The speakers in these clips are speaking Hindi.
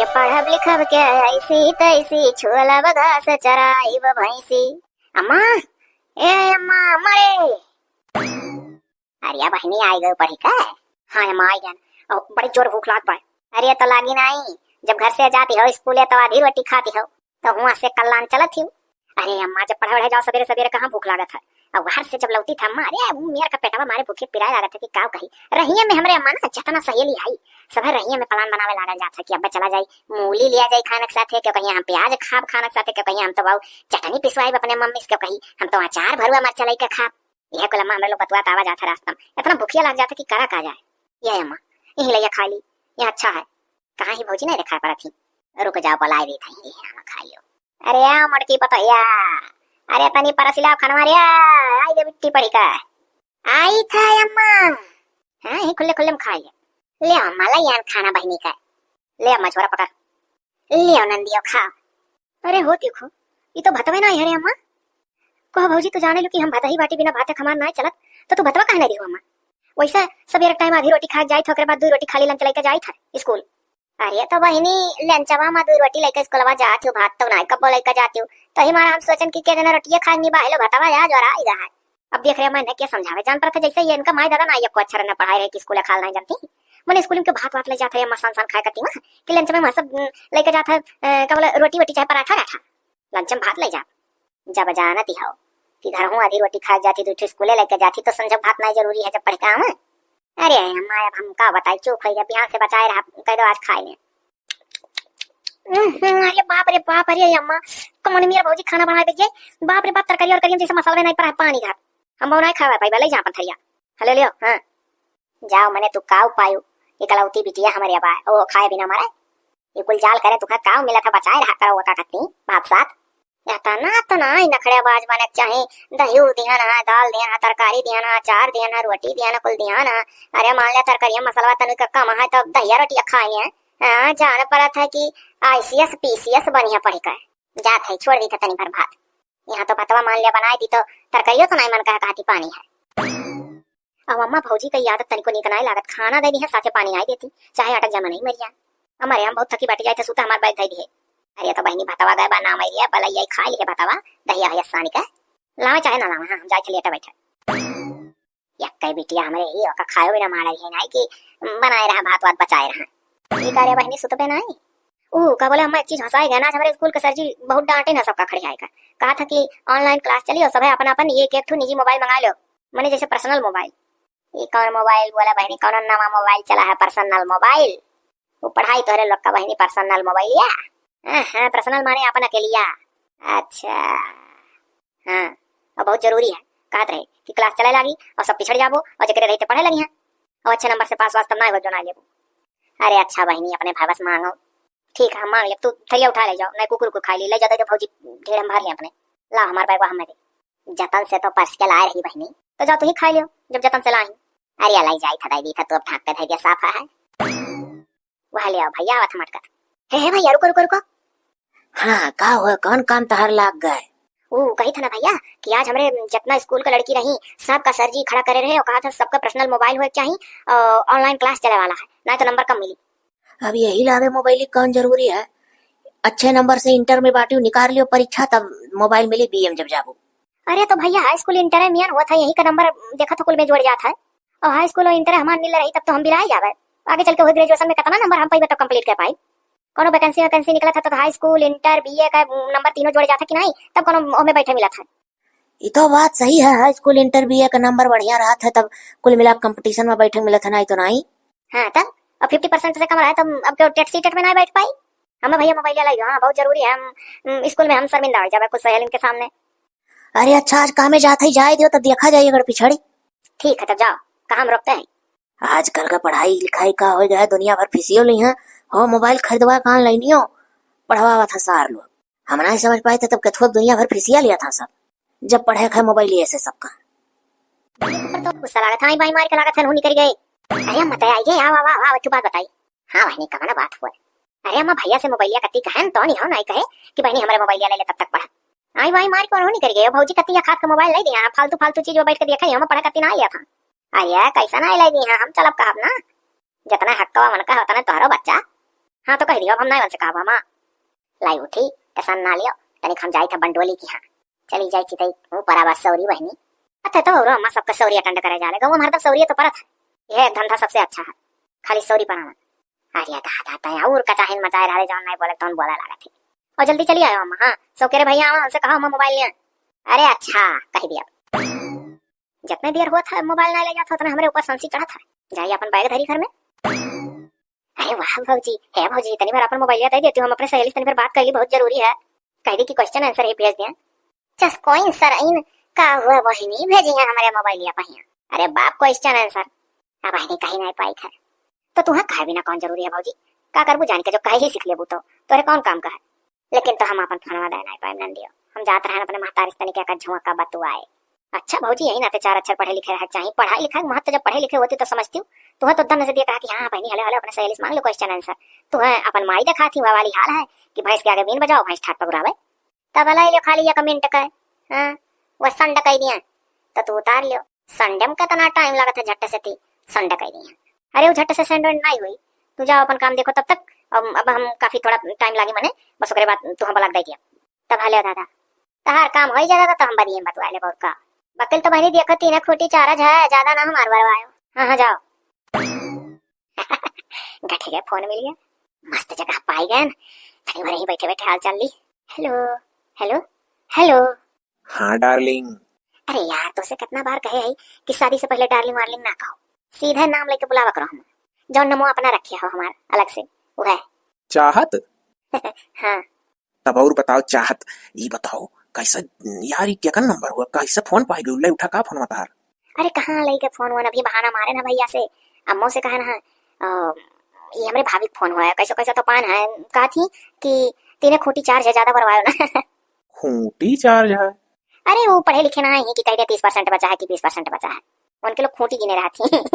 ये पढ़ब लिखब के ऐसी तैसी छोला बगास चराई व भैंसी। अम्मा, ए अम्मा, अम्मा रे। अरे बहनी आई गई पढ़ी का? हाँ अम्मा आई गन। बड़ी जोर भूख लाग पाए। अरे तो लागी नहीं, जब घर से जाती हो स्कूल तो आधी रोटी खाती हो तो हुआ से कल्याण चलत थी। अरे अम्मा जब पढ़े जाओ सवेरे सवेरे कहाँ भूख लागत है। अब घर से जब लौटी था अम्मा, अरे मेरे का पेटवा मारे भूखे पिराए लागत है कि का कही। रहिए में हमरे अम्मा ना जितना सहेली आई सब रहिए में प्लान बनावे लागल जात है कि अब चला जाई मूली लिया जाई खाने के साथे, क्यों कहीं हम प्याज खाब खाने के साथे, क्यों कहीं हम तो बाऊ चटनी पिसवाई अपने मम्मी से, क्यों कहीं हम तो अचार भरुआ मरचा लेके खाब। यह कुल अम्मा हमरे लोग बतवा आवा जाता रास्ता में, इतना भूखिया लग जाता कि करा का जाए। ये अम्मा यही लिया खा ली, ये अच्छा है। कहाँ ही भौजी नहीं दिखा पड़ा थी, रुक जाओ बुलाई दी थी खा लियो। अरे आ मटकी पतैया, अरे तनी परसिला खनवा रे आई दे बिट्टी पड़ी का आई था अम्मा। हां ही खुले खुले में खा ले अम्मा ला यान खाना बहनी का। ले अम्मा छोरा पकड़, ले नंदियो खा। अरे हो देखो ये तो भतवे ना है रे अम्मा। कहो भौजी तो जाने लो कि हम भात ही बाटी बिना भात खमान ना चलत, तो तू भतवा कहने दियो अम्मा। वैसा सवेरे टाइम आधी रोटी खा जाई था, ओकरे बाद दो रोटी खाली लंच लेके जाई था स्कूल। अरे तो बहनी लंचवा में दो रोटी लेके स्कूलवा जाती हूँ, भात तो नहीं कब लेके जाती हूँ, तो ही मारा हम सोचन कि के जना रोटियां खाएंगी बाहलो भतवा यार जरा आई रहा है। अब देख रहे मैं क्या समझावे जान पड़ा था, जैसे ये इनका माई दादा ना ये को अच्छा रहना पढ़ाई रहे कि स्कूल खा नहीं जानती। मैंने स्कूल में भात वात ले जाते हैं मसान सान खाए करती हूँ कि लंच में सब लेके जाता है, क्या बोला रोटी वोटी चाहे पराठा रखा लंच में भात ले जा। जब जानती हो कि घर हूँ आधी रोटी खा जाती दूसरी स्कूले लेके जाती तो समझो भात नहीं जरूरी है जब पढ़ के आऊँ। अरे हमारा हम का बताए चूक हो बिहार से बचाए रहा कह दो आज खाए। अरे बाप रे बाप, अरे अम्मा कौन मेरा भौजी खाना बना दीजिए। बाप रे बाप तरकारी और करिए जैसे मसाला नहीं पड़ा पानी घाट हम बहु नहीं खावा पाई ले जा पथरिया हले लियो। हाँ जाओ मैंने तू काऊ पायू इकलौती बिटिया हमारे अब ओ खाए बिना मारे ये कुल जाल करे तुखा काऊ मिला था बचाए रहा करो का कत्ती बाप साथ या तो ना नखड़े बाज बने चाहे दही दिया ना दाल दिया ना तरकारी दिया ना अचार दिया ना रोटी दिया ना कुल दिया ना। अरे मान लिया तरकारी मसाला तनु कम है तो दहिया रोटिया खाई है। हाँ जान पड़ा था कि आईसीएस पीसीएस बढ़िया पढ़ी कर जात है छोड़ दी था तनी भर भात। यहाँ तो भतवा मान लिया बनाई दी तो तरकारियों तो नहीं मन कहा कहती पानी है। अब अम्मा भौजी की आदत तनिको निकनाई लागत खाना दे दी है साथे पानी आई देती चाहे अटक जमा नहीं मरिया। हमारे हम बहुत थकी बैठ जाए थे सूता हमारे बैठ दी है। अरे तो बहनी भतवा गए बना मरिया भला यही खा लिए भतवा दहिया है सानी का लावे चाहे ना लावे। हाँ हम जाए थे लेटा बैठे या कई बिटिया हमारे ही का खायो बिना मारा है ना कि बनाए रहा भात वात बचाए रहा। ये कार्य बहनी सुत पे नहीं ओ का बोले हम एक चीज हंसाई गया ना हमारे स्कूल के सर जी बहुत डांटे ना सबका खड़े आएगा। कहा था कि ऑनलाइन क्लास चली और सब अपन अपन एक एक निजी मोबाइल मंगा लो मैंने जैसे पर्सनल मोबाइल। ये कौन मोबाइल बोला बहनी कौन नवा मोबाइल चला है पर्सनल मोबाइल। वो पढ़ाई तो अरे लोग का बहनी पर्सनल मोबाइल या हाँ पर्सनल माने अपन अकेलिया। अच्छा हाँ और बहुत जरूरी है कहते रहे कि क्लास चले लगी और सब पिछड़ जाबो और जगह रहते पढ़े लगी हैं और अच्छे नंबर से पास वास तब ना हो जो ना लेबो। अरे अच्छा बहनी अपने भाई बस मांगो ठीक है मांग ले तू थैया उठा ले जाओ नहीं कुकुर को खा ले जाते भौजी ढेर हम भर ले अपने ला हमारे बैग हमें दे जतन से तो पर्स के लाए रही बहनी तो जाओ तू ही खा लियो जब जतन से लाई। अरे अलाई जाई था दी था तो अब ठाक पे था दिया साफ है वह ले आओ भैया आवा था मटका हे भैया रुको रुको रुको। हाँ का हो कौन काम तहर लाग गए। ओ कही था ना भैया कि आज हमारे जितना स्कूल का लड़की रही सबका सर जी खड़ा करे रहे और कहा था सबका पर्सनल मोबाइल हो चाहिए ऑनलाइन क्लास चले वाला है नहीं तो नंबर कम मिली। अब यही लावे मोबाइल कौन जरूरी है। अच्छे नंबर से इंटर में बाटी निकाल लियो परीक्षा तब मोबाइल मिली बीएम जब जाबू। अरे तो भैया हाई स्कूल इंटर में हुआ था यही का नंबर देखा था कुल में जोड़ जाता है और हाई स्कूल और इंटर हमारे मिल रही तब तो हम भी रह जावे आगे चल के हुए ग्रेजुएशन में कितना नंबर हम पाई तो कंप्लीट कर पाई। कोनो वैकेंसी निकला था तो हाई स्कूल इंटर बीए का नंबर तीनों जोड़े जाता कि नहीं तब कोनो में बैठे मिला था। ये तो बात सही है हाई स्कूल इंटर बीए का नंबर बढ़िया रहा था तब कुल मिला कंपटीशन में बैठे मिला था नहीं तो नहीं। हाँ तब और 50% से कम रहा तब अब क्यों टेट सीटेट में नहीं बैठ पाई। हमें भैया मोबाइल लाई हाँ बहुत जरूरी है हम स्कूल में हम शर्मिंदा हो जाए कुछ सहेलिन के सामने। अरे अच्छा आज कामे जाते ही जाए दियो तब देखा जाए अगर पिछड़ी। ठीक है तब जाओ कहाँ हम रोकते हैं। आजकल का पढ़ाई लिखाई का हो गया दुनिया भर फिसियो ली है हो मोबाइल खरीदवा कहाँ लेनी हो पढ़वा था सार लोग हम नहीं समझ पाए थे तब कथो दुनिया भर फिसिया लिया था सब जब पढ़े खाए मोबाइल ऐसे सबका तो गुस्सा लगा था भाई मार के लगा था निकल गए। अरे मत आइए आओ तू बात बताई। हाँ बहनी कहा ना बात हुआ। अरे अम्मा भैया से मोबाइलिया कत्ती कहे तो नहीं हो नहीं कहे कि बहनी हमारे मोबाइलिया ले ले तब तक पढ़ा आई भाई मार के नहीं कर गए भौजी कत्ती खास का मोबाइल ले दिया फालतू फालतू चीज बैठ के देखा हम पढ़ा कत्ती ना लिया था। अरे कैसा ना ले दिया हम चलब कहब ना जितना हक्का मन का होता ना तोहरो बच्चा हाँ तो कह दियो, अब हम नहीं बन से कहब हम। लाई उठी टेंशन ना लियो, तनिक हम जाई था बंडोली की। हाँ चली जाई थी तई ऊपर आवाज सौरी बहनी। अच्छा तो और अम्मा सबका सौरी अटेंड करे जाले, गाँव में हरदम सौरी तो परत है। यह धंधा सबसे अच्छा है, खाली सौरी पनाना। अरे दादा तय और कचाहिन मचाए रहे, जौन नहीं बोले तौन बोला लगा थी। और जल्दी चली आयो अम्मा। हाँ सौकेरे भैया आवा, उनसे कहा मोबाइल लिया। अरे अच्छा कह दिया। जितने देर हुआ था मोबाइल ना ले जाता उतना हमारे ऊपर संसी चढ़ा था। जाइए अपन बैग धरी घर में। अरे वाह भौजी, है भौजी तनी बार अपन मोबाइल दे देती हूँ, हम अपने सहेली से तनी बार बात कर ली, बहुत जरूरी है। कह दी कि क्वेश्चन आंसर ही भेज दिया। जस्ट कोइन सर इन का हुआ वही नहीं भेजी है हमारे मोबाइल लिया पहिया। अरे बाप क्वेश्चन आंसर अब आई कहीं नहीं पाई था। तो तुम्हें कहे बिना कौन जरूरी है भौजी, का करबू जान के जो कहे ही सीख लेबू तो तोरे कौन काम का है। लेकिन तो हम अपन फोनवा दे नहीं पाए नंदियो, हम जात रहे अपने महतारी तनी क्या का झुआ का बतुआए। अच्छा भौजी यही नाते चार अक्षर पढ़े लिखे रह चाहिए, पढ़ाई लिखाई महत्व जब पढ़े लिखे होती तो समझती हूँ। तुम्हें तो दम से दिया कहा कि हाँ बहनी हले हले अपने सहेली से मांग लो क्वेश्चन आंसर। तुम्हें अपन माई देखा थी वह वाली हाल है कि भैंस के आगे बीन बजाओ भैंस ठाट पकड़ावे। तब अला लियो खाली या कमेंट का हां वो संडे कह दिया तो तू उतार लियो। संडे में कितना टाइम लगा था झट्टे से थी संडे कह दिया। अरे वो झट्टे से संडे नहीं हुई, तू जाओ अपन काम देखो तब तक। अब हम काफी थोड़ा टाइम लागी मने, बस ओकरे बाद तू हम बलक दे दिया। तब हले दादा तहार काम हो जाएगा तो हम बनिए बतवा ले बहुत का। बकल तो बहनी देखती ना खोटी चार्ज है, ज्यादा ना हमार बरवायो। हाँ हाँ जाओ। गठे गए फोन मिल गया, मस्त जगह पाई गए, कहीं वहीं बैठे बैठे हाल चाल ली। Hello hello hello. हाँ डार्लिंग। अरे यार तो से कितना बार कहे है कि शादी से पहले डार्लिंग वार्लिंग ना कहो, सीधे नाम लेके बुलावा करो। हम जो नमो अपना रखे हो हमार अलग से वो है चाहत। हाँ तब और बताओ चाहत, ये बताओ कैसा यार, ये क्या नंबर हुआ, कैसे फोन पाई गई, उठा का फोन बता। अरे कहाँ लेके फोन हुआ, अभी बहाना मारे ना भैया से, अम्मो से कहा ना ये हमारे भाभी फोन हुआ है, कैसा कैसा तो पान है, कहा थी कि तेरे खोटी चार्ज है ज्यादा भरवायो ना। खूंटी चार्ज है। अरे वो पढ़े लिखे ना है कि कह 30% बचा है कि 20% बचा है, उनके लोग खूंटी गिने रहा थी।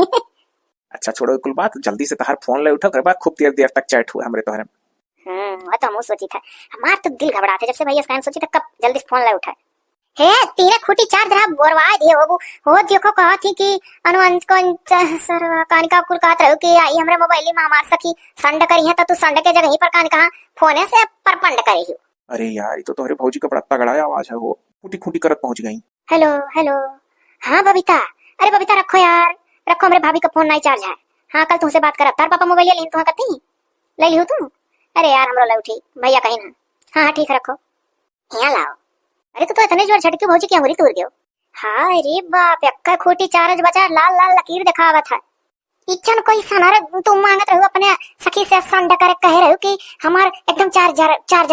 अच्छा छोड़ो कुल बात, जल्दी से तहार फोन ले उठा, कर खूब देर देर तक चैट हुआ हमरे तोहरे। वो तो हम सोची था, हमार तो दिल घबराते जब से भैया स्कैन सोची था कब जल्दी फोन ले उठा। हे तेरे खूटी चार्ज रहा बोरवा दिए वो देखो कहा थी कि अनुअंत को सर कानिका कुल कहत रहो कि आई हमरे मोबाइल में हमार सखी संड करी है, तो तू संड के जगह ही पर कान कहा फोने से परपंड करी हो। अरे यार ये तो तोहरे भौजी का बड़ा तगड़ा आवाज है, वो खूटी खूटी करत पहुंच गई। Hello hello. हाँ बबीता, अरे बबीता रखो यार रखो, हमारे भाभी का फोन नहीं चार्ज है। हाँ कल तुमसे बात करब, तार पापा मोबाइल ले तुम कती ले लियो तुम। अरे यार हमरो ले उठी भैया कहीं ना। हाँ हाँ ठीक रखो, यहाँ लाओ। अरे तो इतने जोर झटके भौजी क्या हो रही तूर गयो। हाय रे बाप यक्का खोटी चार्ज बचा, लाल लाल लकीर दिखावा था। इच्छन कोई सनार तुम मांगत रहो अपने सखी से संड करे कह रहे हो कि हमार एकदम चार्ज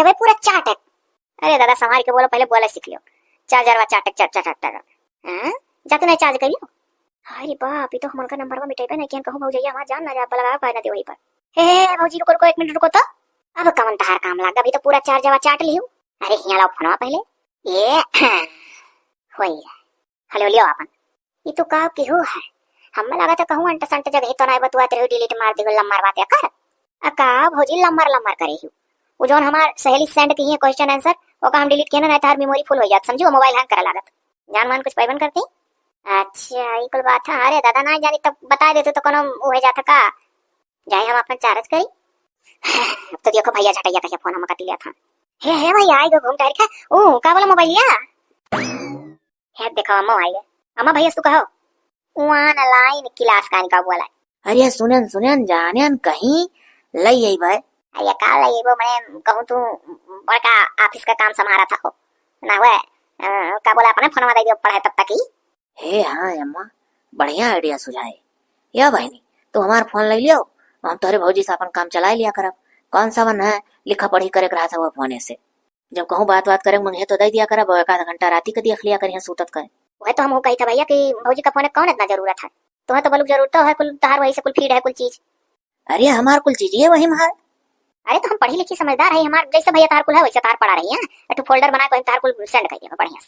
है पूरा चाटक। अरे दादा संभाल के बोलो, पहले बोले सीख लियो। चार्जर वा चाटक चाट चाट चाट। हां जाते नहीं चार्ज कर लियो। अरे बाप ये तो हमन का नंबर में मिटाई नहीं, क्या कहूं भौजी हमार जान ना जा लगा पाए ना दे वहीं पर। हे भौजी रुको रुको 1 मिनट रुको तो, अब कवन तहार काम लागा, अभी तो पूरा चार्ज वा चाट लियो। अरे हिया लाओ फोनवा पहले ये होई। हेलो लियो अपन, ये तो का के हो है, हम लगा था कहूं अंट संट जगह तो नहीं बतुआ तेरे डिलीट मार दियो लम्बर बात कर। अका भौजी लम्बर करे ही वो जोन हमार सहेली सेंड की है क्वेश्चन आंसर, वो का हम डिलीट किया ना तार मेमोरी फुल हो जात, समझो मोबाइल हैंग करा लागत। जान मान कुछ पाइबन करती। अच्छा ये कुल बात है। अरे दादा ना जानी तब बता देते तो कोनो हो जाता का, जाए हम अपन चार्ज करी। अब तो देखो भैया झटैया कहिया फोन हम कटी लिया था। हे भैया आई गो घूम टाइर का ओ का बोला मोबाइल लिया है, देखो अम्मा आई गए। अम्मा भैया तू कहो वन लाइन क्लास कान का बोला। अरे सुनन जाने कहीं लई आई भाई। अरे का लई वो मैं कहूं तू बड़का ऑफिस का काम संभाला था हो ना हुआ का बोला अपने फोन में दे दियो पढ़ाई तब तक ही। हे हाँ अम्मा बढ़िया आइडिया सुझाए या बहनी, तो हमार फोन ले लियो, हम तोहरे भौजी से अपन काम चला लिया करब। कौन सा वन है लिखा पढ़ी करे रहा था वो फोने से, जब कहूँ बात करे मंगे तो दे दिया करब, 1 घंटा राती के देख लिया करिए सूतत करे। वह तो हम कही था भैया कि भौजी का फोन कौन इतना जरूरत है, तुम्हें तो बलुक जरूरत है कुल तहार वही से कुल फीड है कुल चीज। अरे हमार कुल चीज ये वही में है। अरे तो हम पढ़ी लिखी समझदार है, हमार जैसे भैया तार कुल है वैसे तार पढ़ा रही है, एक फोल्डर बना के तार कुल सेंड कर दिया बढ़िया।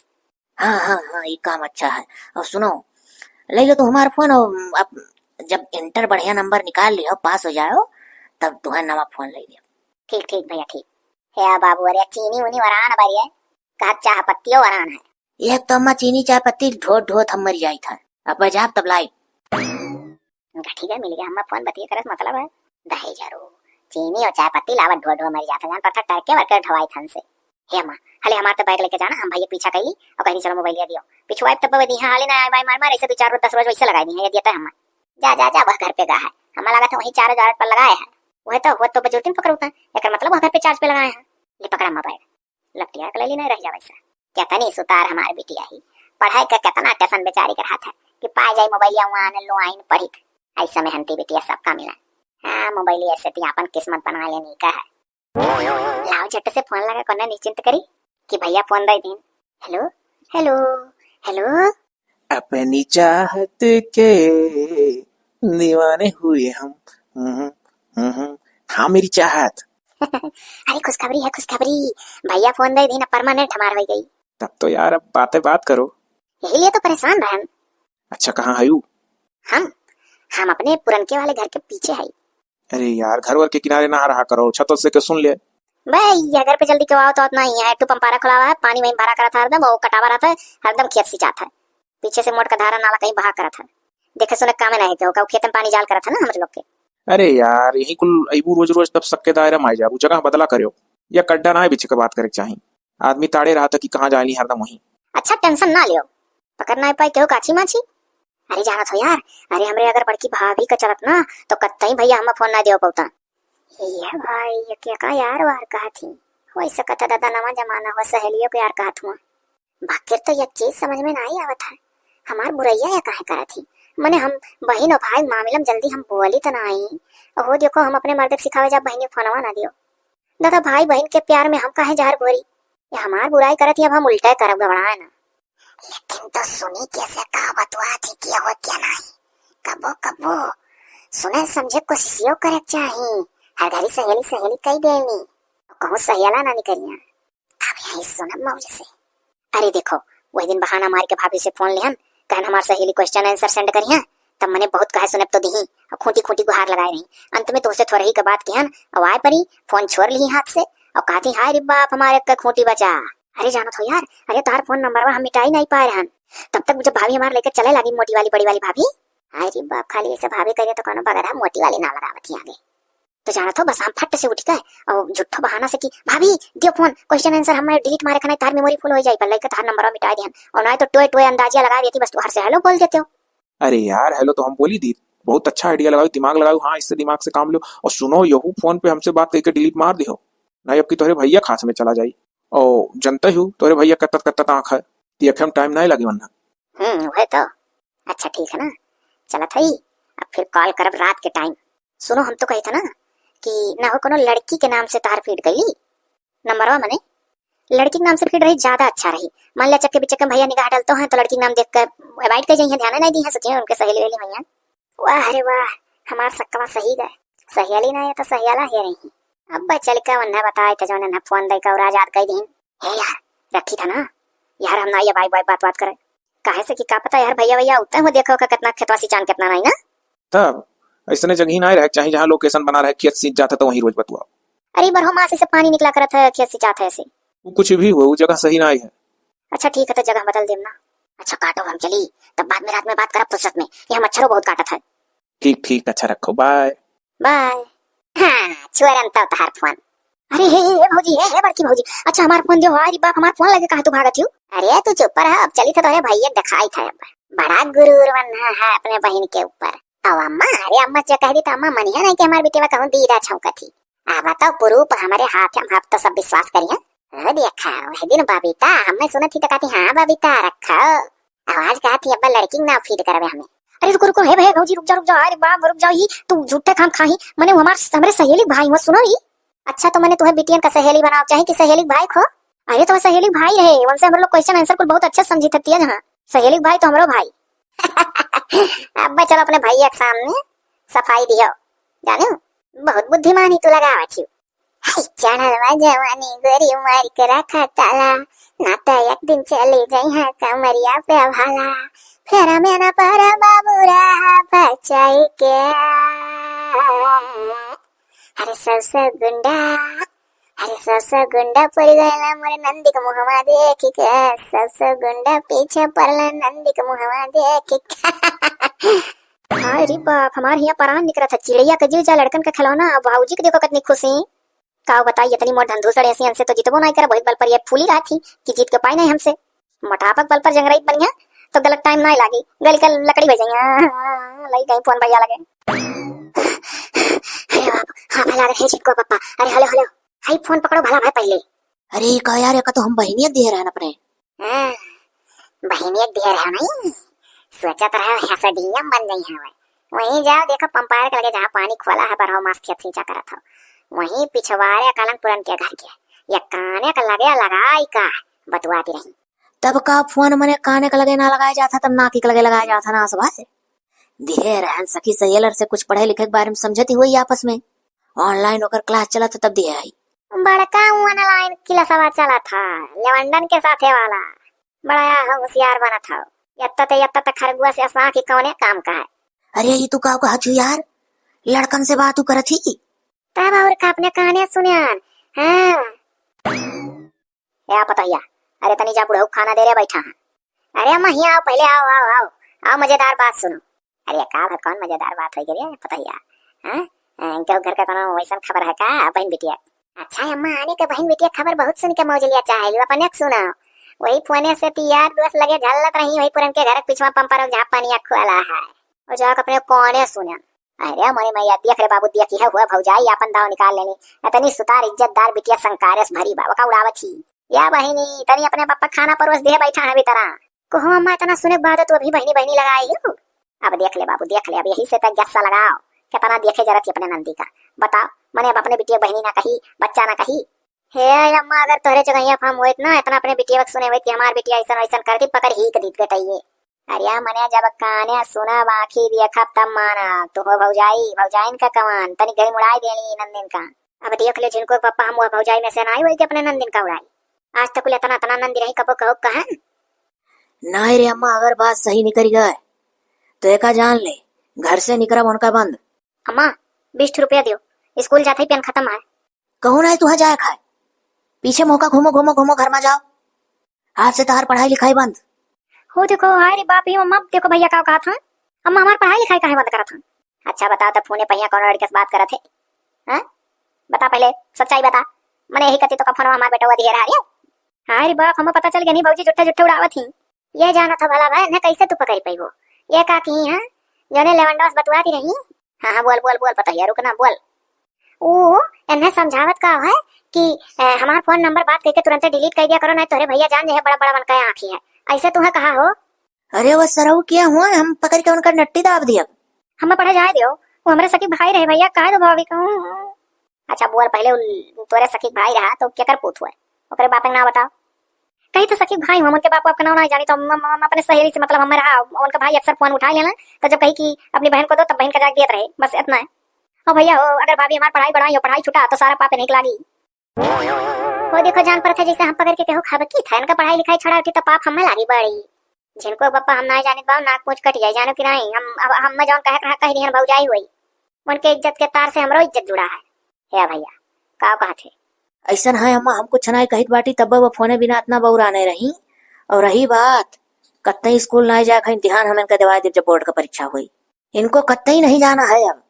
हाँ ये काम अच्छा है। और सुनो ले लो तो हमारा फोन, अब जब इंटर बढ़िया नंबर निकाल लियो पास हो जाओ तब तुम्हें नवा फोन ले लियो। ठीक ठीक भैया ठीक है। बाबू अरे चीनी उनी वरान बारी है का चाह पत्तियों वरान है। एक तो अम्मा चीनी चाय पत्ती ढो हम मर जाई था, अब बजा तब लाई। ठीक है मिल गया, हम फोन बतिए करत मतलब है दहे जरो चीनी और चाय पत्ती लावत ढो ढो मर जाता जान पत्थर टरके वर्कर ढवाई थन से। हे अम्मा हले हमार तो बैग लेके जाना हम भैया पीछा कैली और कहीं चलो मोबाइल दियो पिछुआ तब दी हाले ना आए मार मार ऐसे 2 4 10 रोज वैसे लगाई दी है ये देता है हम। जा जा जा वह घर पे गा है हमारा लगा था वही 4000 पर लगाए है वह तो बजूतिन पकड़ता है मतलब वह घर पे चार्ज पे लगाए हैं। ले पकड़ा मोबाइल लपटिया कलेली नहीं रह जा वैसा क्या तनी सुतार हमार बिटिया ही पढ़ाई का कितना टेंशन बेचारी कर हाथ है कि पा जाए मोबाइल आने लो आइन पढ़ी ऐसा में हंती बिटिया सबका मिला। हाँ मोबाइल ऐसे थी अपन किस्मत बना लेने का है। लाओ झट से फोन लगा कोने निश्चिंत करी कि भैया फोन दे दिन। हेलो हेलो हेलो अपनी चाहत के दीवाने हुए हम। हाँ मेरी चाहत। अरे खुशखबरी है खुशखबरी भैया फोन दे दिन परमानेंट हमार हो गई। तब तो यार अब बात करो। यही लिए तो परेशान रहन। अच्छा कहाँ है यू? हम अपने पुरनके वाले घर के पीछे है। अरे यार घर वर के किनारे ना रहा करो छतों से के सुन ले। भाई घर पे जल्दी क्यों आओ तो उतना ही है टू पंपारा खुला हुआ है पानी वहीं भरा करा था हरदम वो कटावा रहा था हरदम खेत सिंचाता है पीछे से मोट का धारा नाला कहीं बहा करा था देखे सुने काम नहीं थे वो खेत में पानी जाल करा था ना हम लोग के। अरे यार यही कुल अबू रोज रोज तब सबके दायरा में आ जाबू जगह बदला करो या कड्डा ना बिछ के बात करे चाहिए आदमी ताड़े रहा था कि कहाँ जाली हरदम वहीं। अच्छा टेंशन ना लियो पकड़ ना पाई क्यों काची माची। अरे जाना तो यार अरे हमरे अगर बड़की भाभी का चलत ना तो कत्तई भैया हम फोन ना दियो पौता। ये भाई ये क्या का यार वार कहा थी हो सकता दादा नवा जमाना हो सहेलियों को यार कहा थुआ बाकी तो ये चीज समझ में ना ही आवत है हमार बुरैया या काहे करा थी मने हम बहन और भाई मामले में जल्दी हम बोली तो ना आई हो देखो हम अपने मर्द सिखावे जा बहन फोनवा ना दियो दादा भाई बहन के प्यार में हम काहे जहर घोरी ये हमार बुराई करत ही अब हम उल्टा करब घबराए ना। लेकिन तो सुनी कैसे कहावत हुआ थी कि हो क्या नहीं कबो कबो सुने समझे कोशिश करे चाहिए हर घड़ी सहेली कही देनी कहूँ सहेला ना निकलिया अब यही सुनब मौज से। अरे देखो वही दिन बहाना मार के भाभी से फोन लिहन कहन हमार सहेली क्वेश्चन आंसर सेंड करिया तब मैंने बहुत कहे सुनब तो दी और खूंटी गुहार लगाए रही अंत में तो उसे थोड़ा ही का बात किहन और आए परी फोन छोड़ ली हाथ से और कहती हाय रे बाप हमारे का खूंटी बचा। अरे जानो तो यार अरे तार फोन नंबर हम मिटा ही नहीं पाए रहन तब तक जब भाभी हमारे लेकर चले लगी मोटी वाली बड़ी वाली भाभी अरे बाप खाली ऐसे भाभी कहिए तो कौन बगैर मोटी वाली ना लगावती आगे तो जाना तो बस हम फट से उठ गए और झूठो बहाना से कि भाभी दियो फोन क्वेश्चन आंसर हम डिलीट मारे खाना तार मेमोरी फुल हो जाए पर लेकर तार नंबर मिटा दिया और ना तो टोए टोए अंदाजिया लगा देती बस तू हर से हेलो बोल देते हो। अरे यार हेलो तो हम बोली दी बहुत अच्छा आइडिया लगाओ दिमाग लगाओ हाँ इससे दिमाग से काम लो और सुनो यहू फोन पे हमसे बात करके डिलीट मार दियो नहीं अब की तोहरे भैया खास में चला जाई और जनता हूँ तोरे भैया कत्तत आँख है देखे हम टाइम नहीं लगी वरना। वही तो अच्छा ठीक है ना चला था ही अब फिर कॉल करब रात के टाइम। सुनो हम तो कही था ना कि ना हो कोनो लड़की के नाम से तार फीड गई नंबरवा मने लड़की के नाम से फीड रही ज्यादा अच्छा रही मान लिया चक्के बिचक्के भैया निगाह डालते हैं तो लड़की नाम देख कर अवॉइड कर जाइए ध्यान नहीं दी है सोचिए उनके सहेली वेली भैया वाह अरे वाह हमार सक्का सही गए सहेली ना है तो सहेला है रही अब चल का वन्ना बताए थे जो ना फोन दे का और आजाद कह दी हे यार रखी था ना यार हम ना ये बाई बात करे काहे से कि का पता यार भैया उतना हो देखो का कितना खेतवासी चांद कितना नहीं ना तब ऐसने जगह ना रहे चाहिए जहाँ लोकेशन बना रहे खेत सींच जाता तो वहीं रोज बतुआ। अरे बरहो मासी से पानी निकला करत है खेत सिंचात है ऐसे कुछ भी हो वो जगह सही ना आई है। अच्छा ठीक है तो जगह बदल देना। अच्छा काटो हम चली तब बाद में रात में बात करब फुर्सत में ये मच्छरों बहुत काटत है। ठीक अच्छा रखो बाय बाय। हाँ चुरन तो तार फोन अरे हे भौजी हे बड़की भौजी अच्छा हमार फोन दियो अरे बाप हमार फोन लगे कहा तू भागत हूँ। अरे तू चुप रहा अब चली था तो भैया दिखाई था बड़ा गुरूर बना है अपने बहन के ऊपर। अब अम्मा अरे अम्मा जो कह दी तो अम्मा मनिया नहीं कि हमारे बेटे कहूँ दीदा छौका थी आ बताओ पुरूप हमारे हाथ हम आप तो सब विश्वास करिए देखा वही दिन बबीता हमने सुना थी तो कहती हाँ बबीता रखो आवाज कहा थी अब लड़की ना फीड करवे हमें। अरे रुको हे भैया भौजी रुक जाओ अरे बाप रुक जाओ ही तू झूठे काम खाही मैंने हमारे सहेली भाई हो सुनो ही। अच्छा तो मैंने तुम्हें बिटियन का सहेली बनाओ चाहे कि सहेली भाई खो। अरे तो सहेली भाई रहे उनसे हम लोग क्वेश्चन आंसर को बहुत अच्छे समझी थी जहाँ सहेली भाई तो हमारो भाई। अब चलो अपने भैया के सामने सफाई दियो जानो बहुत बुद्धिमानी तू लगावा थी चढ़वा जवानी गोरी मार के रखा ताला ना तो एक दिन चले जाई है कमरिया पे भाला फिर मेरा पर बाबू रहा बचाई के अरे सबसे गुंडा पड़ गया मोरे नंदी के मुहवा देख के सबसे गुंडा पीछे पड़ला नंदी के मुहवा देख के हाय रे बाप, हमारे यहाँ परान निकला था चिड़िया के जीव जा लड़कन का खिलौना। अब भाऊजी के देखो कितनी खुशी। का बताई इतनी मोट धंधू सड़े ऐसी हमसे तो जितबो नहीं करे, बहुत बल पर ये फूली रहा थी कि जीत के पाई नहीं हमसे। मोटापक बल पर जंगरई बनी है तो गलत टाइम नहीं लागी, गली का लकड़ी भेजेंगे लई गई फोन भैया लगे। अरे बाप, हाँ भला है चिटको पप्पा। अरे हेलो हेलो, हाई फोन पकड़ो भला भाई पहले। अरे का यार, एक तो हम बहनियत दे रहे हैं अपने। हाँ, बहनियत दे रहा नहीं, सोचा तो रहा ऐसा डीएम बन गई है। वहीं जाओ देखो पंपायर के लगे जहाँ पानी खोला है पर मस्त खींचा करा था, वहीं पिछवाड़े कलंगपुरन के घर के या काने का लगे लगाई का बतवाती रही। तब का फोन मने काने का लगे ना लगाया जाता, तब नाकी का लगे लगाया जाता ना। सुबह दिहे रहन सखी सहेलर से कुछ पढ़े लिखे के बारे में समझती हुई आपस में। ऑनलाइन होकर क्लास चला तो तब दिया आई बड़का ऑनलाइन क्लासवा चला था लेवंडन के साथ वाला, बड़ा होशियार बना था। यत्ता तक खरगुआ से आसा की कौने काम का है। अरे ये तू का कहती यार, लड़कन से बात कर थी तब और का अपने कहानी सुनियान। हाँ या पतैया, अरे तनी जा बुढ़ऊ खाना दे रहे बैठा है। अरे अम्मा यहाँ आओ पहले, आओ आओ आओ आओ, मजेदार बात सुनो। अरे का भर कौन मजेदार बात हो गई पतैया? हाँ इनके घर का कौन वैसा खबर है का बहन बिटिया? अच्छा अम्मा आने के बहन बिटिया खबर बहुत सुन के मौज लिया चाहे अपन एक सुना। वही फोने से यार दोस्त लगे झलत रही वही पुरन के घर पिछवा पंपर जहाँ पानी खुला है और जाकर अपने कोने सुना। अरे मोरी मैया देख रे बाबू, देख है हुआ भौजाई अपन दाव निकाल लेनी। इतनी सुतार इज्जतदार बिटिया संकारस भरी बाबा का उड़ावत थी या बहिनी तनी अपने पापा खाना परोस दे बैठा है तरह कहो। अम्मा इतना सुने बाद तो अभी बहनी बहनी लगाई हो। अब देख ले बाबू देख ले, अब यही से तक गस्सा लगाओ कितना देखे जरा थी अपने नंदी का। बताओ मैंने अब अपने बिटिया बहनी ना कही बच्चा ना कही। हे अम्मा अगर तोरे जगह हम होत ना इतना अपने बिटिया सुने हुए कि हमार बिटिया ऐसा ऐसा करती पकड़ ही कदीत गटाइए। अरे मने जब काने सुना बाकी देखा तब माना तो हो भौजाई भौजाइन का कमान तनी गई मुड़ाई देनी नंदिन का। अब देख ले जिनको पापा हम भौजाई में से ना आई वही के अपने नंदिन का उड़ाई। आज तक इतना तना नंदी रही कबो कहो कहा नहीं रे अम्मा, अगर बात सही निकल गए तो एका जान ले घर से निकला उनका बंद। अम्मा 20 रुपया दियो, स्कूल जाते ही पेन खत्म है। कहूँ नहीं तुहा जाए खाए, पीछे मौका घूमो घूमो घूमो घर में जाओ, आपसे तार पढ़ाई लिखाई बंद हो। देखो हाय रे बाप, ये मम्मा देखो भैया का कहा था अम्मा हमार पढ़ाई लिखाई काहे बंद करा था। अच्छा बता तो फोने पहिया कौन लड़के से बात करा थे? हाँ बता पहले सच्चाई बता। मैंने यही कहती तो का फोन हमार बेटा हुआ दिया रहा है। हाय रे बाप, हमें पता चल गया नहीं भौजी झूठे झूठे उड़ावत थी। ये जाना था भला भाई ना कैसे तू पकड़ पाई वो ये का की हां जने लेवंडोस बतवाती रही। हां हां बोल बोल बोल पता है रुकना बोल। ओ इन्हें समझावत का है कि हमारा फोन नंबर बात करके तुरंत डिलीट कर दिया करो नहीं तोरे भैया जान जे बड़ा बड़ा बनका आंखी है ऐसे तुम्हें कहा हो। अरे वो सरऊ क्या हुआ, हम पकड़ के उनका नट्टी दाब दिया। हमें पढ़े जाए दियो, वो हमारे सखी भाई रहे भैया कहा दो भाभी कहूं। अच्छा बोल पहले तोरे सखी भाई रहा तो क्या कर पूछ हुआ ओकरे बाप का नाम बताओ। कहीं तो सखी भाई हम उनके बाप का नाम नहीं जानी तो अपने सहेली से मतलब हमारा उनका भाई अक्सर फोन उठा लेना तो जब कही कि अपनी बहन को दो तब बहन का जाग दिया रहे बस इतना है। और भैया हो अगर भाभी हमारी पढ़ाई बढ़ाई हो पढ़ाई छुटा तो सारा पापे नहीं लागी। वो देखो जान पर थे जैसे हम पकड़ के कहो खबर की था इनका पढ़ाई लिखाई छड़ा उठी तो पाप हमें लागी बड़ी। जिनको पापा हम ना जाने पाओ नाक पूछ कट जाए जानो कि नहीं हम अब हम जौन कह दी भौजाई हुई उनके इज्जत के तार से हमरो इज्जत जुड़ा है भैया का कहा थे। ऐसा है अम्मा, हम कुछ नहीं कहित बाटी तब वो फोने बिना इतना बौरा नहीं रही। और रही बात कत्ते स्कूल नहीं जाए ध्यान हम इनका दिवा जब बोर्ड का परीक्षा हुई इनको कत्ते ही नहीं जाना है। अब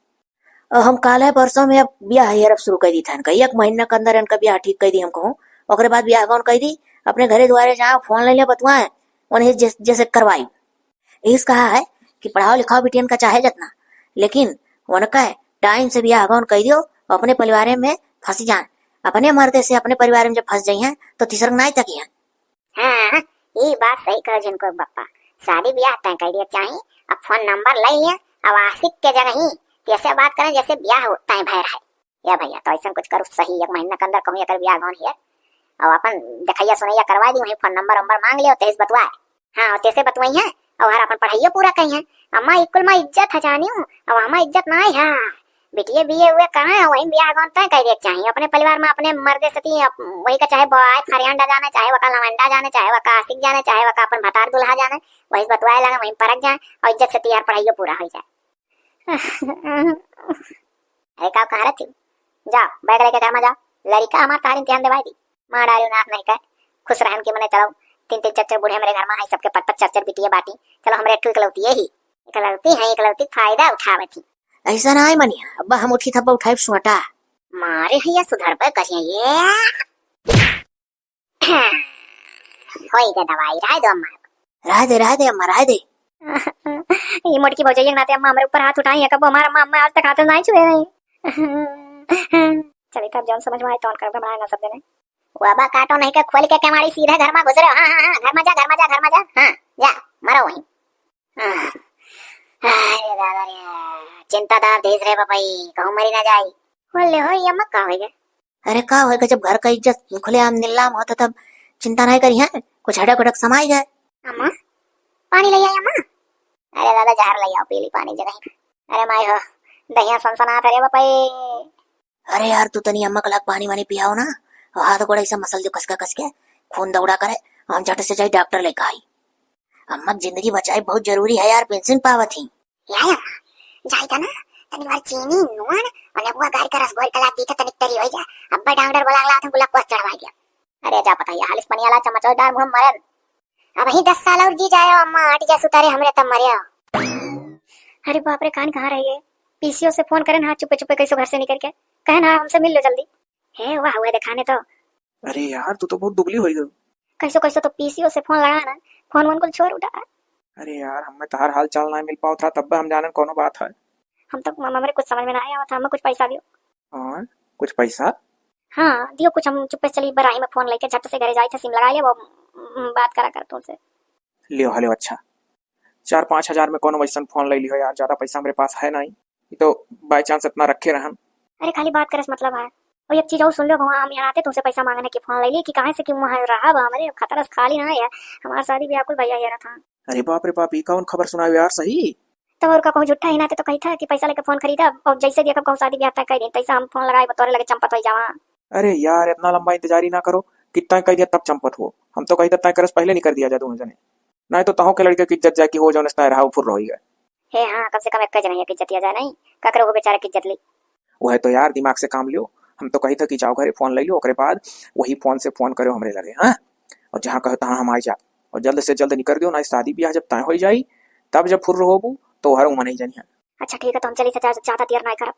और हम काले परसों में अब ब्याह अब शुरू कर दी था इनका, 1 महीना के अंदर इनका ब्याह ठीक कर दी हम कहूँ। और बाद ब्याह कौन कर दी अपने घरे द्वारे जहाँ फोन ले लिया बतवाए उन्हें जैसे करवाई। इस कहा है कि पढ़ाओ लिखाओ बिटियन का चाहे जितना लेकिन उनका टाइम से ब्याह कौन कर दियो अपने परिवार में फंसी जान। अपने मर्दे से अपने परिवार में जब फंस जाई हैं तो तीसरा नहीं तक है। हाँ ये बात सही कहो जिनको बप्पा शादी ब्याह तय कर दिया चाहिए अब फोन नंबर ले लिया अब आशिक के जगह ही कैसे बात करें जैसे ब्याह होता है भैर है या भैया तो ऐसा कुछ करो सही 1 महीना के अंदर कहूँ अगर ब्याह कौन है और अपन दिखाइया सुनैया करवा दी वही फोन नंबर मांग लिया तेज बतवाए। हाँ तैसे बतवाई है और हर अपन पढ़ाइयो पूरा कही है। अम्मा इकुल में इज्जत है जानी हूँ अब हमारा इज्जत नहीं है बिटिया बीए हुए कहाँ है वही ब्याह कौन तय कर दिया चाहिए अपने परिवार में अपने मर्दे सती वही का चाहे बॉय फरियांडा जाने चाहे वका लवंडा जाने चाहे वका आशिक जाने चाहे वका अपन भतार दुल्हा जाने वही बतवाए लगा वही परख जाए और इज्जत से तैयार पढ़ाइयो पूरा हो जाए। अरे का कहा रही जाओ बैग लेके घर में जाओ लड़का हमारे तार इम्तिहान दिवाई दी माँ डाली नाक नहीं कह खुश रहन के मने चलो 3-3 4-4 बूढ़े मेरे घर में है सबके 5-5 4-4 बिटिया बाटी चलो हमारे ठीक लौती यही इकलौती फायदा उठावे थी। ऐसा ना है मनिया, अब्बा हम उठी थप्पा उठाई सुहटा। मारे हैया सुधर पे कहीं ये होई के दवाई राय दो अम्मा। रह दे अम्मा रह दे। ये मोटकी भौजाई नाते अम्मा हमारे ऊपर हाथ उठाई है, कब हमारा अम्मा आज तक हाथ नहीं छुए नहीं। चलिए तब जब समझ में आए तो कर बनाए ना सब जने। बाबा काटो नहीं के खोल के केवाड़ी सीधे घर में घुस रहे हो। हाँ घर में जा हाँ जा मरो वहीं। अरे दादा रे चिंता दार देश रे बाबाई कहूं मरी ना जाई। बोले हो ये मत का होएगा। अरे का होएगा, जब घर का इज्जत खुलेआम नीलाम होता तब चिंता नहीं करी है, कुछ हड़क उड़क समाई गए। अम्मा पानी ले आई अम्मा। अरे दादा जहर ले आओ पीली पानी जगह। अरे माई हो दहिया सनसनात रे बाबाई। अरे यार तू तनी अम्मा कलाक पानी वानी पियाओ ना, और हाथ गोड़ा ऐसा मसल दो कस के खून दौड़ा करे, हम झट से जाए डॉक्टर लेकर आई। अम्मा जिंदगी बचाई बहुत जरूरी है यार, पेंशन पावत ही यार जाई ना तनी बार चीनी नून और बुआ गाय का रस घोल कला दी तनिक तरी हो जा। अब्बा डॉक्टर बोला ला था गुलाब को चढ़वा दिया। अरे जा पता है हालिस पानी वाला चमचदार मुंह मरन। अब ही 10 साल और जी जाए अम्मा आटी जा सुतारे हमरे तब मरिया। अरे बाप रे कान कहाँ रही है। पीसीओ से फोन करें, हाँ चुपे चुपे कैसे घर से निकल के कहे ना हमसे मिल लो जल्दी। है वाह हुआ दिखाने तो। अरे यार तू तो बहुत दुबली हो गई। कैसे तो पीसीओ से फोन लगा ना, फोन वन को छोड़ उठा। अरे यार हमें तार हाल चाल ना मिल पाओ था, तब हम जाने कोनो बात है। हम तो मामा मेरे कुछ समझ में ना आया था, हमें कुछ पैसा दियो। और कुछ पैसा? हाँ दियो कुछ, हम चुपे चली बराही में फोन लेके झट से घरे जाए थे, सिम लगा लिया वो बात करा कर तुमसे। लियो हलो अच्छा 4-5 हजार में कोनो वैसन फोन ले लियो यार, ज्यादा पैसा मेरे पास है नहीं, तो बाई चांस इतना रखे रहन। अरे खाली बात करे मतलब है। और एक चीज और सुन लो भगवान, हम यहाँ आते तुमसे पैसा मांगने की फोन ले ली कि कहाँ से कि वहाँ रहा हमारे खतरा खाली ना है हमारा शादी ब्याह कुल भैया ये था। अरे बाप रे बाप, ये कौन खबर सुनाओ यार सही। तो और का कहूँ झूठा ही ना तो कही था कि पैसा लेके फोन खरीदा और जैसे देखा कहूँ शादी ब्याह तक कह दिन पैसा हम फोन लगाए बतौरे लगे चंपत हो जावा। अरे यार इतना लंबा इंतजारी ना करो, कितना कह दिया तब चंपत हो, हम तो कही देता करस पहले नहीं कर दिया जा दोनों जने, नहीं तो तहों के लड़के की इज्जत जाए कि हो जाने रहा फुर रही है। हे हाँ कम से कम एक जन की इज्जत दिया जाए, नहीं ककरो को बेचारे की इज्जत ली। वो है तो यार दिमाग से काम लियो, हम तो कही था कि जाओ घरे फोन ले लो, ओकरे बाद वही फोन से फोन करो हमरे लगे। हाँ और जहाँ कहो तहाँ हम आ जा, और जल्द से जल्द निकर दियो ना, शादी ब्याह जब तय हो जाई तब जब फुर होबू तो हर मन ही जानी। अच्छा ठीक है तो हम चली चाहता देर ना करब।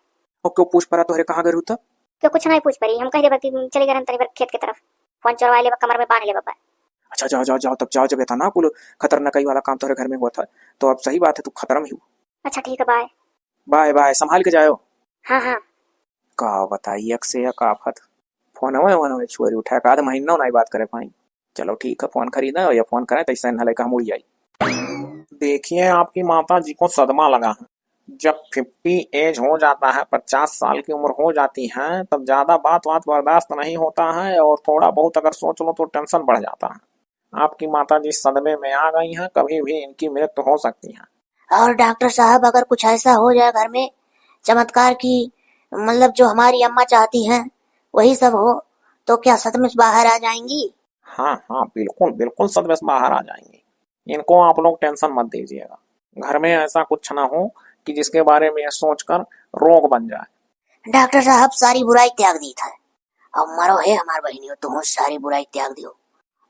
और क्यों पूछ पड़ा तोहरे कहाँ गए होता? क्यों कुछ नहीं पूछ पड़ी, हम कह देबा कि चली गए तनी खेत की तरफ, फोन चोरवा ले कमर में बांध ले बाबा। अच्छा जाओ जाओ जाओ, तब जाओ जब था ना कुल खतरनाक वाला काम तोहरे घर में हुआ था, तो अब सही बात है तू खतरा में ही। अच्छा ठीक है बाय बाय बाय, संभाल के जाओ। हाँ का बताइए एक से एक आफत, फोन हुए छोरी उठाया का आधा महीना नहीं बात करे पाई। चलो ठीक है फोन खरीदा या फोन करें तो ऐसा लेकर हम उड़ जाए। देखिए आपकी माता जी को सदमा लगा है, जब 50 एज हो जाता है, 50 साल की उम्र हो जाती है, तब ज्यादा बात बर्दाश्त नहीं होता है, और थोड़ा बहुत अगर सोच लो तो टेंशन बढ़ जाता है। आपकी माता जी सदमे में आ गई हैं, कभी भी इनकी मृत्यु हो सकती है। और डॉक्टर साहब अगर कुछ ऐसा हो जाए घर में चमत्कार की, मतलब जो हमारी अम्मा चाहती हैं वही सब हो, तो क्या सच में बाहर आ जाएंगी? हाँ हाँ बिल्कुल बिल्कुल सदमे से बाहर आ जाएंगी, इनको आप लोग टेंशन मत दीजिएगा। घर में ऐसा कुछ ना हो कि जिसके बारे में सोचकर रोग बन जाए। डॉक्टर साहब सारी बुराई त्याग दी था, अब मरो है हमार बहनियों, तुम सारी बुराई त्याग दियो।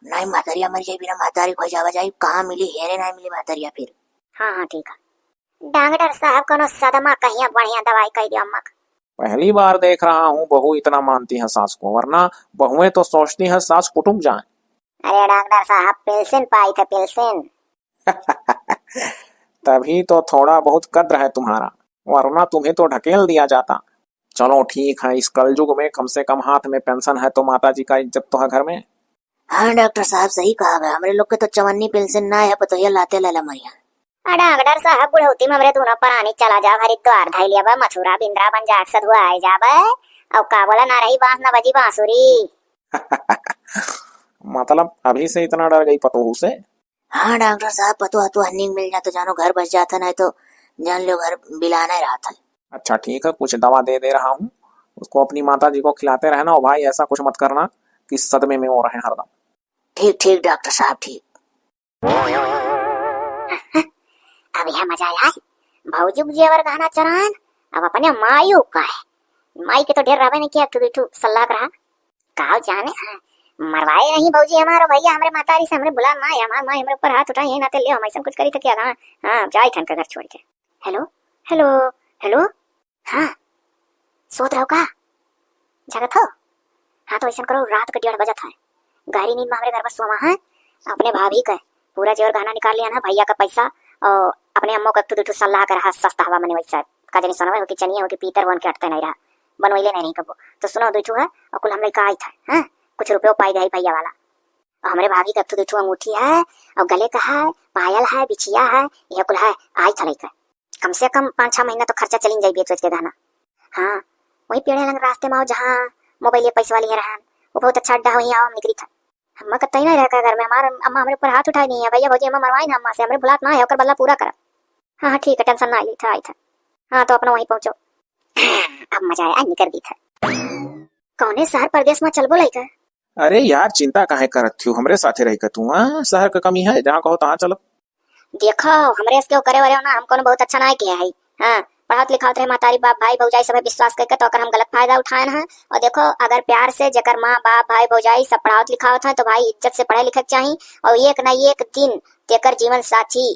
नहीं महतरिया मर जाए, बिना महतारी खोई जावा जाए, कहाँ मिली हेरे नहीं मिली महतरिया फिर। हाँ ठीक है डॉक्टर साहब कोनो सदमा कहिया बढ़िया दवाई कह दियो अम्मा। पहली बार देख रहा हूँ बहू इतना मानती है सास को, वरना बहुएं तो सोचती है सास कुटुंब जाए। अरे डॉक्टर साहब पेंशन पाई थे पेंशन। तभी तो थोड़ा बहुत कद्र है तुम्हारा, वरना तुम्हें तो ढकेल दिया जाता। चलो ठीक है, इस कलयुग में कम से कम हाथ में पेंशन है तो माता जी का इज्जत तो है घर में। हाँ डॉक्टर साहब सही कहा गया, हमारे लोग के तो चवन्नी पेंशन ना है, पतो लाते लाला मरिया। डॉक्टर साहब बुढ़ौती में हमरे दोनों परानी चला जा, हरिद्वार धाई लिया मथुरा बिंद्रावन जा सधुआ आए जाबे, और का बोला ना रही बांस ना बजी बांसुरी। मतलब अभी से इतना डर गई पतोहू से? हाँ डॉक्टर साहब पतो तो हन्नी मिल जाता जानो घर बच जाता, नहीं तो जान लो घर बिलाना ही रहा था। अच्छा ठीक है, कुछ दवा दे रहा हूँ, उसको अपनी माता जी को खिलाते रहना, और भाई ऐसा कुछ मत करना कि सदमे में हो रहे हैं हरदम। ठीक ठीक डॉक्टर साहब ठीक। अब यह मजा आया भौजी जेवर गहना चरान, अब अपने मायू का है, माई के तो ढेर रहे नहीं किया तू सलाह रहा, कहा जाने मरवाए नहीं भौजी हमारो भैया हमरे मातारी से हमरे बुला माँ हमार माँ हमरे ऊपर हाथ उठाई है ना ते ले हम ऐसा कुछ करी तो क्या हाँ हाँ जाए थन का घर छोड़ के। हेलो हेलो हेलो हाँ सोच रहो का जगत हो। हाँ तो ऐसा करो रात का 1:30 बजे है गहरी नींद में हमारे घर बस सोमा है अपने भाभी का पूरा जेवर गहना निकाल लिया ना भैया का पैसा और अपने अम्मो का टू सलाह कर रहा सस्ता हवा मने वैसा का जनी सुनवा हो कि चनिया हो कि पीतर वन के अटते नहीं रहा बनवैले नहीं कबो तो सुनो दुठू है और कुल हमरे का आई था हाँ कुछ रुपये पाई गई भैया वाला और हमारे भाभी का दुठू अंगूठी है और गले का है पायल है बिछिया है यह कुल है आई था लेकर कम से कम 5-6 महीना तो खर्चा चली जाए बेच के गहना। हाँ वही पेड़े लंग रास्ते में आओ जहाँ मोबाइल पैसे वाली है रहन वो बहुत अच्छा अड्डा वहीं आओ निकली था हम कत्ता ही नहीं रहकर घर में हमारा अम्मा हमारे ऊपर हाथ उठाई नहीं है भैया भौजी अम्मा मरवाई ना अम्मा से हमारे बुलात ना है और बदला पूरा कर। हाँ ठीक है टेंशन ना ली था आई था हाँ तो अपना वहीं पहुंचो। अब मजा आया निकर दी था कौने शहर प्रदेश में चल बोला का। अरे यार चिंता काहे करत थी हमरे साथे रही तू हाँ शहर का कमी है जहाँ कहो तहाँ चलो। देखो हमरे इसके करे वरे ना हमको बहुत अच्छा ना किया है हाँ पढ़ात लिखावत रहे मातारी बाप भाई भौजाई सब विश्वास करके तो अगर हम गलत फायदा उठाए हैं और देखो अगर प्यार से जकर माँ बाप भाई भौजाई सब पढ़ावत लिखावत है तो भाई इज्जत से पढ़े लिखे चाहिए और एक न एक दिन तेकर जीवन साथी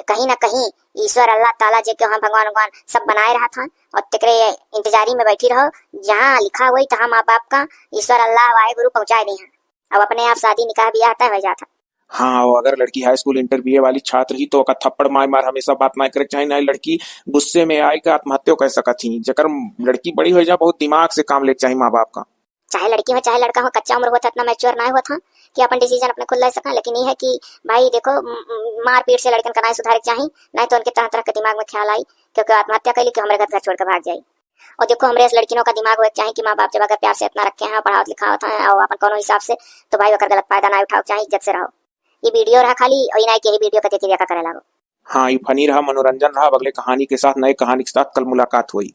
कहीं ना कहीं ईश्वर अल्लाह ताला जे के वहाँ भगवान भगवान सब बनाए रहा था और तेरे इंतजारी में बैठी रहो जहाँ लिखा हुई तहाँ माँ बाप का ईश्वर अल्लाह वाहे गुरु पहुँचाए नहीं है अब अपने आप शादी निकाह ब्याह तय हो जाता। हाँ और अगर लड़की हाई स्कूल इंटर बीए वाली छात्र ही तो थप्पड़ मार हमेशा बात ना करे चाहिए ना लड़की गुस्से में आई का आत्महत्या कर सकत थी जकर लड़की बड़ी हो जा बहुत दिमाग से काम ले चाहिए माँ बाप का चाहे लड़की हो चाहे लड़का हो कच्चा उम्र होता इतना मैच्योर ना हुआ था कि अपन डिसीजन अपने खुद ले सका लेकिन ये है कि भाई देखो मारपीट से लड़कन का ना सुधार चाहिए नहीं तो उनके तरह तरह के दिमाग में ख्याल आई क्योंकि आत्महत्या कर ली कि हमारे घर छोड़ कर भाग जाए और देखो हमारे लड़कियों का दिमाग हुआ चाहिए कि माँ बाप जब अगर प्यार से इतना रखे हैं पढ़ाओ लिखा होता है और अपन कोनो हिसाब से तो भाई अगर गलत फायदा ना उठाओ चाहिए इज्जत से रहो। ये वीडियो रहा खाली और ना कि ये वीडियो का देखा करे लागो। हाँ ये फनी रहा मनोरंजन रहा अगले कहानी के साथ नए कहानी के साथ कल मुलाकात हुई।